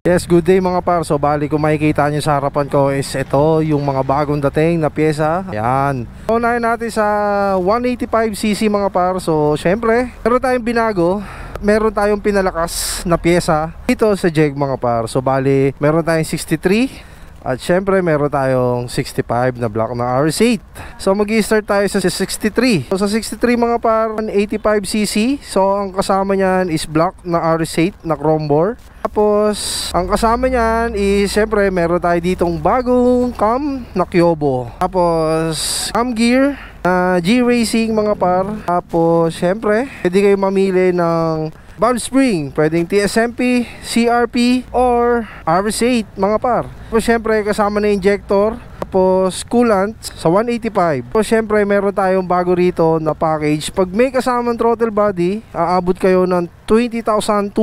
Yes, good day mga par. So bali kung makikita nyo sa harapan ko is ito yung mga bagong dating na pyesa. Ayan. Unahin natin sa 185cc mga par. So syempre, meron tayong binago. Meron tayong pinalakas na pyesa dito sa Jeg mga par. So bali, meron tayong 63. At syempre meron tayong 65 na block ng RS8. So mag-i-start tayo sa 63. So sa 63 mga par, 185cc. So ang kasama niyan is block na RS8 na chrome bore. Tapos ang kasama niyan is syempre meron tayo ditong bagong cam na Kyobo. Tapos cam gear na G-Racing mga par. Tapos syempre pwede kayo mamili ng valve spring, pwedeng TSMP, CRP, or RS8 mga par. Tapos syempre kasama na injector, tapos coolant sa 185. Tapos syempre meron tayong bago rito na package. Pag may kasamang throttle body, aabot kayo ng 20,200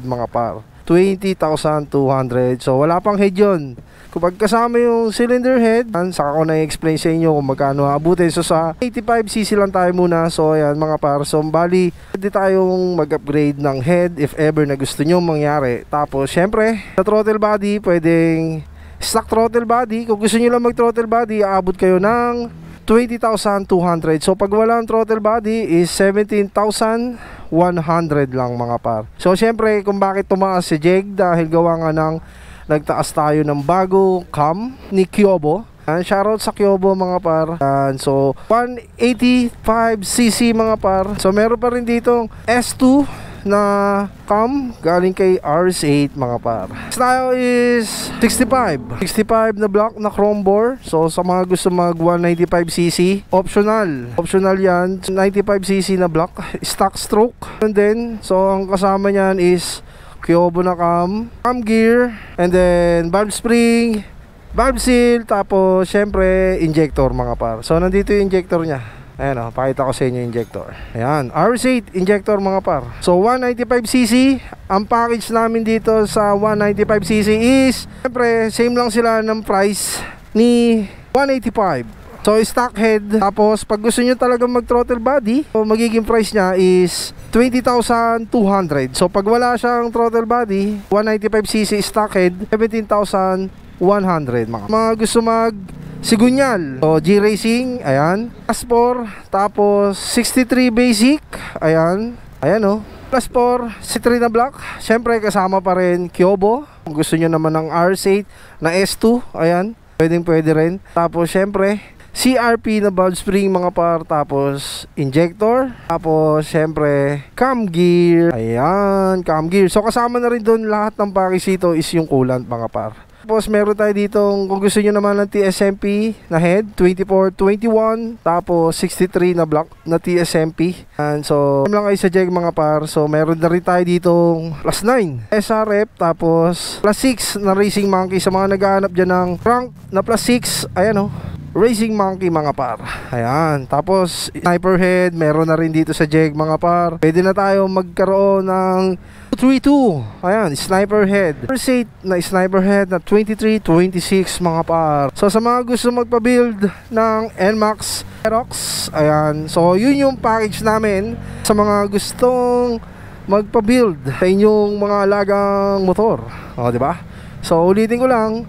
mga par. 20,200. So wala pang head yun. Kapag kasama yung cylinder head, saka ko na-explain sa inyo kung magkano aabutin. So sa 85cc lang tayo muna. So ayan mga par. So bali, pwede tayong mag-upgrade ng head if ever na gusto nyo mangyari. Tapos syempre, sa throttle body, pwedeng stock throttle body. Kung gusto nyo lang mag-throttle body, aabot kayo ng 20,200. So pag walang throttle body is 17,100 lang mga par. So syempre kung bakit tumaas si Jeg, dahil gawa nga ng nagtaas tayo ng bago cam ni Kyobo. Shoutout sa Kyobo mga par. So 185cc mga par. So meron pa rin ditong S2 na cam galing kay RS8 mga par. Style is 65 na block na chrome bore. So sa mga gusto mag 195cc, optional yan. 95cc na block, stock stroke. And then so ang kasama niyan is Kyobo na cam gear, and then valve spring, valve seal, tapos syempre injector mga par. So nandito yung injector nya. Ayan o, pakita ko sa inyo yung injector. Ayan, RS8 injector mga par. So 195cc, ang package namin dito sa 195cc is syempre same lang sila ng price ni 185. So stock head. Tapos pag gusto nyo talagang mag throttle body, so magiging price nya is 20,200. So pag wala siyang throttle body, 195cc stock head, 17,100 mga gusto mag Sigunyal, so G-Racing, ayan, plus 4, tapos 63 basic, ayan o, plus 4, C3 na block. Syempre kasama pa rin Kyobo. Kung gusto nyo naman ng RS8 na S2, ayan, pwede rin. Tapos syempre CRP na valve spring mga par. Tapos injector. Tapos syempre cam gear. Ayan, cam gear. So kasama na rin doon lahat ng package dito is yung coolant mga par. Tapos meron tayo ditong, kung gusto nyo naman ng TSMP na head, 24-21, tapos 63 na block na TSMP. And so lang kayo sa Jeg mga par. So meron na rin tayo ditong plus 9 SRF, tapos plus 6 na Racing Monkey. Sa mga naghahanap dyan ng crank na plus 6, ayan o, Racing Monkey mga par. Ayan, tapos sniper head meron na rin dito sa Jeg mga par. Pwede na tayo magkaroon ng 232. Ayan, sniper head. RS8 na sniper head na 23-26 mga par. So sa mga gusto magpa-build ng NMAX Aerox, ayan. So yun yung package namin sa mga gustong magpa-build sa inyong mga alagang motor. O, di ba? So ulitin ko lang,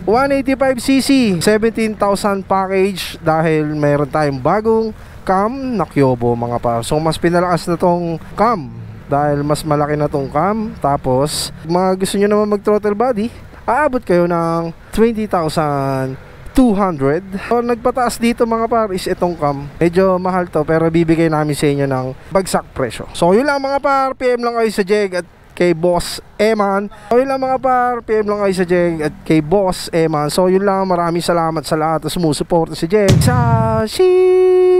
185cc 17,000 package dahil meron tayong bagong cam na Kyobo mga par. So mas pinalakas na tong cam dahil mas malaki na tong cam. Tapos mga gusto nyo naman mag throttle body, aabot kayo ng 20,200. So nagpataas dito mga par is itong cam. Medyo mahal to pero bibigay namin sa inyo ng bagsak presyo. So yun lang mga par, PM lang kayo sa Jeg at kay Boss Eman. So yun lang mga par, PM lang kayo sa Jeg at kay Boss Eman. So yun lang, maraming salamat sa lahat na sumusuporta sa Jeg. Sashi!